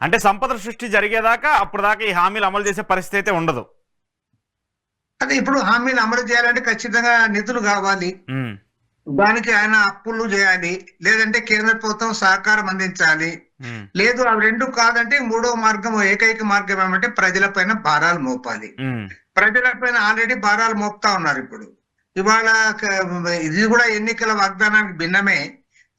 అంటే సంపద సృష్టి జరిగేదాకా అప్పుడు దాకా ఈ హామీలు అమలు చేసే పరిస్థితి అయితే ఉండదు. అదే ఇప్పుడు హామీలు అమలు చేయాలంటే ఖచ్చితంగా నిధులు కావాలి. దానికి ఆయన అప్పులు చేయాలి, లేదంటే కేంద్ర ప్రభుత్వం సహకారం అందించాలి. లేదు అవి రెండు కాదంటే మూడో మార్గం, ఏకైక మార్గం ఏమంటే ప్రజలపైన భారాలు మోపాలి. ప్రజలపైన ఆల్రెడీ భారాలు మోపుతా ఉన్నారు. ఇప్పుడు ఇవాళ ఇది కూడా ఎన్నికల వాగ్దానానికి భిన్నమే.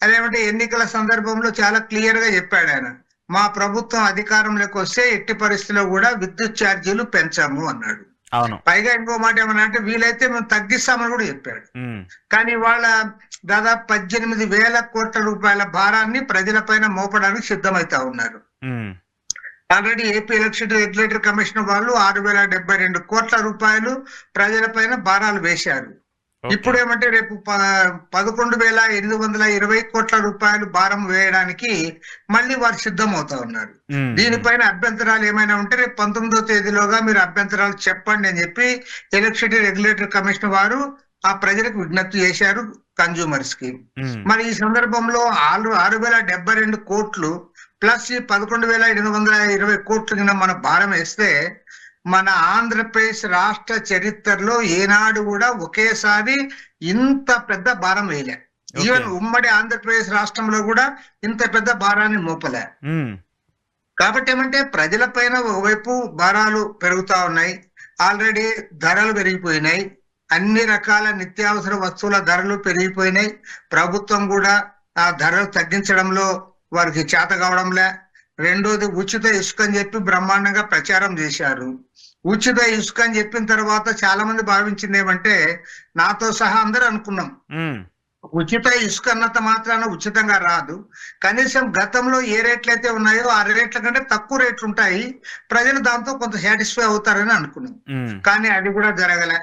అదేమంటే ఎన్నికల సందర్భంలో చాలా క్లియర్ గా చెప్పాడు ఆయన, మా ప్రభుత్వం అధికారంలోకి వస్తే ఎట్టి పరిస్థితిలో కూడా విద్యుత్ ఛార్జీలు పెంచాము అన్నాడు. పైగా ఇంకో మాట ఏమన్నా అంటే వీలైతే మేము తగ్గిస్తామని కూడా చెప్పాడు. కానీ వాళ్ళ దాదాపు 18,000 కోట్ల రూపాయల భారాన్ని ప్రజలపైన మోపడానికి సిద్ధమైతా ఉన్నారు. Already AP electricity regulatory commission వాళ్ళు 6,072 కోట్ల రూపాయలు ప్రజలపైన భారాలు వేశారు. ఇప్పుడు ఏమంటే రేపు 11,820 కోట్ల రూపాయలు భారం వేయడానికి మళ్ళీ వారు సిద్ధం అవుతా ఉన్నారు. దీనిపైన అభ్యంతరాలు ఏమైనా ఉంటే రేపు 19వ తేదీలోగా మీరు అభ్యంతరాలు చెప్పండి అని చెప్పి ఎలక్ట్రిసిటీ రెగ్యులేటరీ కమిషన్ వారు ఆ ప్రజలకు విజ్ఞప్తి చేశారు, కన్జ్యూమర్స్ కి. మరి ఈ సందర్భంలో 6,072 కోట్లు ప్లస్ ఈ 11,820 కోట్లు కింద మన భారం వేస్తే మన ఆంధ్రప్రదేశ్ రాష్ట్ర చరిత్రలో ఏనాడు కూడా ఒకేసారి ఇంత పెద్ద భారం వేయలే. ఈవెన్ ఉమ్మడి ఆంధ్రప్రదేశ్ రాష్ట్రంలో కూడా ఇంత పెద్ద భారాన్ని మోపలే. కాబట్టి ఏమంటే ప్రజల పైన ఒకవైపు భారాలు పెరుగుతా ఉన్నాయి, ఆల్రెడీ ధరలు పెరిగిపోయినాయి, అన్ని రకాల నిత్యావసర వస్తువుల ధరలు పెరిగిపోయినాయి. ప్రభుత్వం కూడా ఆ ధరలు తగ్గించడంలో వారికి చేత కావడంలే. రెండోది ఉచిత ఇసుక అని చెప్పి బ్రహ్మాండంగా ప్రచారం చేశారు. ఉచిత ఇసుక అని చెప్పిన తర్వాత చాలా మంది భావించింది ఏమంటే, నాతో సహా అందరూ అనుకున్నాం ఉచిత ఇసుక అన్నంత మాత్రాన ఉచితంగా రాదు, కనీసం గతంలో ఏ రేట్లు అయితే ఉన్నాయో ఆ రేట్ల కంటే తక్కువ రేట్లు ఉంటాయి, ప్రజలు దాంతో కొంత సాటిస్ఫై అవుతారని అనుకున్నాం. కానీ అది కూడా జరగలే.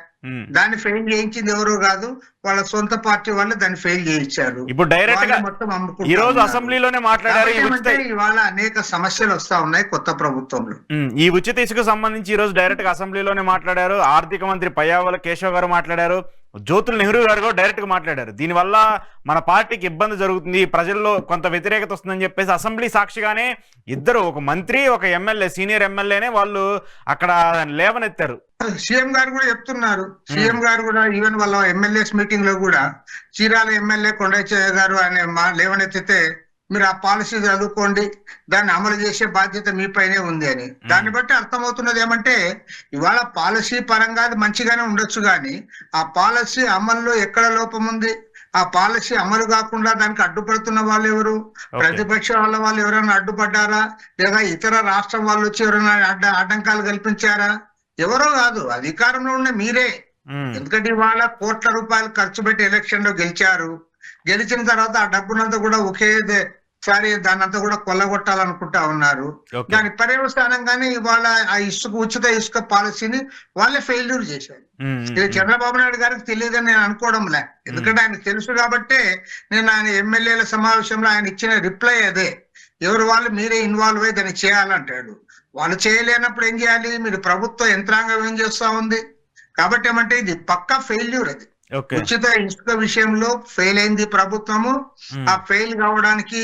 దాన్ని ఫెయిల్ చేయించింది ఎవరో కాదు, వాళ్ళ సొంత పార్టీ వాళ్ళు దాన్ని ఫెయిల్ చేయించారు. ఇప్పుడు డైరెక్ట్ గా మొత్తం ఈ రోజు అసెంబ్లీలోనే మాట్లాడారు. ఇవాళ అనేక సమస్యలు వస్తా ఉన్నాయి కొత్త ప్రభుత్వంలో. ఈ ఉచిత ఇసుకు సంబంధించి ఈ రోజు డైరెక్ట్ గా అసెంబ్లీలోనే మాట్లాడారు. ఆర్థిక మంత్రి పయ్యావుల కేశవ్ గారు మాట్లాడారు, జ్యోతుల్ నెహ్రూ గారు కూడా డైరెక్ట్ గా మాట్లాడారు. దీనివల్ల మన పార్టీకి ఇబ్బంది జరుగుతుంది, ప్రజల్లో కొంత వ్యతిరేకత వస్తుందని చెప్పేసి అసెంబ్లీ సాక్షిగానే ఇద్దరు, ఒక మంత్రి ఒక ఎమ్మెల్యే, సీనియర్ ఎమ్మెల్యేనే వాళ్ళు అక్కడ లేవనెత్తారు. సీఎం గారు కూడా చెప్తున్నారు. సీఎం గారు కూడా ఈవెన్ వాళ్ళ ఎమ్మెల్యేస్ మీటింగ్ లో కూడా చీరాల ఎమ్మెల్యే కొండయ్య గారు ఆయన లేవనెత్తితే, మీరు ఆ పాలసీ చదువుకోండి, దాన్ని అమలు చేసే బాధ్యత మీ పైనే ఉంది అని. దాన్ని బట్టి అర్థమవుతున్నది ఏమంటే, ఇవాళ పాలసీ పరంగా అది మంచిగానే ఉండొచ్చు, కానీ ఆ పాలసీ అమల్లో ఎక్కడ లోపం ఉంది, ఆ పాలసీ అమలు కాకుండా దానికి అడ్డుపడుతున్న వాళ్ళు ఎవరు? ప్రతిపక్ష వాళ్ళు ఎవరైనా అడ్డుపడ్డారా, లేదా ఇతర రాష్ట్రం వాళ్ళు వచ్చి ఎవరైనా ఆటంకాలు కల్పించారా? ఎవరో కాదు, అధికారంలో ఉన్న మీరే. ఎందుకంటే ఇవాళ కోట్ల రూపాయలు ఖర్చు పెట్టి ఎలక్షన్ లో గెలిచారు. గెలిచిన తర్వాత ఆ డబ్బునంతా కూడా ఒకేసారి దాన్నంతా కూడా కొల్లగొట్టాలనుకుంటా ఉన్నారు. దాని పర్యవసానంగానే ఇవాళ ఆ ఉచిత ఇసుక పాలసీని వాళ్ళే ఫెయిల్యూర్ చేశారు. ఇది చంద్రబాబు నాయుడు గారికి తెలియదని నేను అనుకోవడంలే, ఎందుకంటే ఆయనకు తెలుసు కాబట్టే నేను ఆయన ఎమ్మెల్యేల సమావేశంలో ఆయన ఇచ్చిన రిప్లై అదే, ఎవరు వాళ్ళు మీరే ఇన్వాల్వ్ అయ్యి దాన్ని చేయాలంటాడు. వాళ్ళు చేయలేనప్పుడు ఏం చేయాలి? మీరు ప్రభుత్వ యంత్రాంగం ఏం చేస్తా ఉంది? కాబట్టి ఏమంటే ఇది పక్కా ఫెయిల్యూర్. అది ఉచిత ఇసుక విషయంలో ఫెయిల్ అయింది ప్రభుత్వము. ఆ ఫెయిల్ కావడానికి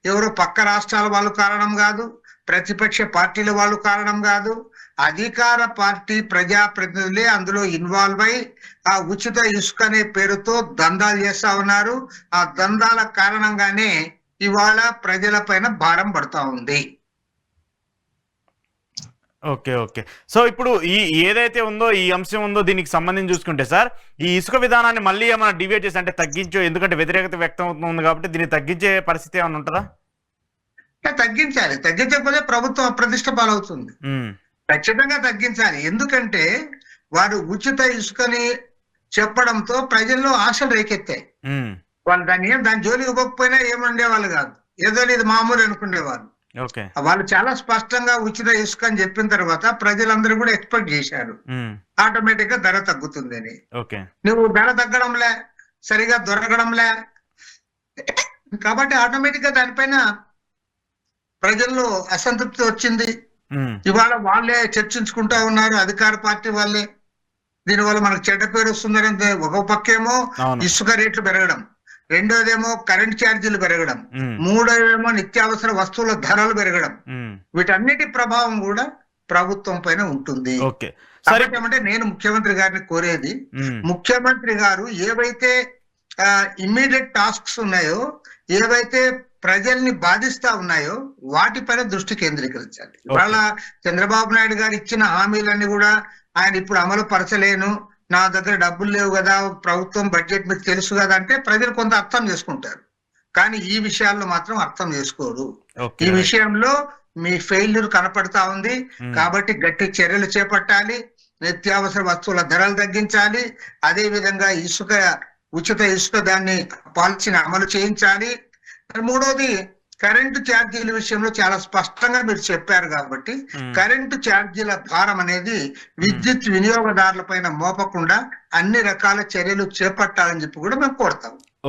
ఎవరో పక్క రాష్ట్రాల వాళ్ళు కారణం కాదు, ప్రతిపక్ష పార్టీల వాళ్ళు కారణం కాదు, అధికార పార్టీ ప్రజాప్రతినిధులే అందులో ఇన్వాల్వ్ అయి ఆ ఉచిత ఇసుక అనే పేరుతో దందాలు చేస్తా ఉన్నారు. ఆ దందాల కారణంగానే ఇవాళ ప్రజల పైన భారం పడతా ఉంది. ఓకే ఓకే సో ఇప్పుడు ఈ ఏదైతే ఉందో ఈ అంశం ఉందో దీనికి సంబంధించి చూసుకుంటే సార్, ఈ ఇసుక విధానాన్ని మళ్ళీ ఏమైనా డివేట్ చేసి అంటే తగ్గించో, ఎందుకంటే వ్యతిరేకత వ్యక్తం అవుతుంది కాబట్టి దీన్ని తగ్గించే పరిస్థితి ఏమైనా ఉంటుందా? తగ్గించాలి, తగ్గించకపోతే ప్రభుత్వం అప్రతిష్ట పాలవుతుంది. ఖచ్చితంగా తగ్గించాలి. ఎందుకంటే వారు ఉచిత ఇసుకని చెప్పడంతో ప్రజల్లో ఆశలు రేకెత్తాయి. వాళ్ళు దాని జోలికి పోకపోయినా ఏముండే వాళ్ళు కాదు, ఏదో ఇది మామూలు అనుకునేవాళ్ళు. వాళ్ళు చాలా స్పష్టంగా ఉచిత ఇసుక అని చెప్పిన తర్వాత ప్రజలందరూ కూడా ఎక్స్పెక్ట్ చేశారు ఆటోమేటిక్ గా ధర తగ్గుతుంది అని. నువ్వు ధర తగ్గడంలే, సరిగా దొరకడంలే, కాబట్టి ఆటోమేటిక్ గా దానిపైన ప్రజల్లో అసంతృప్తి వచ్చింది. ఇవాళ వాళ్ళే చర్చించుకుంటా ఉన్నారు, అధికార పార్టీ వాళ్ళే. దీనివల్ల మనకు చెడ్డ పేరు వస్తుందని ఒక పక్కేమో ఇసుక రేట్లు పెరగడం, రెండోదేమో కరెంట్ ఛార్జీలు పెరగడం, ఉమ్, మూడోదేమో నిత్యావసర వస్తువుల ధరలు పెరగడం. ఉమ్, వీటన్నిటి ప్రభావం కూడా ప్రభుత్వం పైన ఉంటుంది. ఓకే సరే. కాబట్టి ఏమంటే నేను ముఖ్యమంత్రి గారిని కోరేది, ఉమ్, ముఖ్యమంత్రి గారు ఏవైతే ఇమ్మీడియట్ టాస్క్స్ ఉన్నాయో, ఏవైతే ప్రజల్ని బాధిస్తా ఉన్నాయో వాటిపైన దృష్టి కేంద్రీకరించాలి. ఇవాళ చంద్రబాబు నాయుడు గారు ఇచ్చిన హామీలన్నీ కూడా ఆయన ఇప్పుడు అమలు పరచలేను, నా దగ్గర డబ్బులు లేవు కదా, ప్రభుత్వం బడ్జెట్ మీకు తెలుసు కదా అంటే ప్రజలు కొంత అర్థం చేసుకుంటారు. కానీ ఈ విషయాల్లో మాత్రం అర్థం చేసుకోరు. ఓకే, ఈ విషయంలో మీ ఫెయిల్యూర్ కనపడతా ఉంది. కాబట్టి గట్టి చర్యలు చేపట్టాలి, నిత్యావసర వస్తువుల ధరలు తగ్గించాలి, అదే విధంగా ఉచిత ఇసుక దాన్ని పాలసీని అమలు చేయించాలి. మూడోది కరెంటు ఛార్జీల విషయంలో చాలా స్పష్టంగా మీరు చెప్పారు. కాబట్టి కరెంటు ఛార్జీల భారం అనేది విద్యుత్ వినియోగదారుల పైన మోపకుండా అన్ని రకాల చర్యలు చేపట్టాలని చెప్పి కూడా మేము కోరుతాం.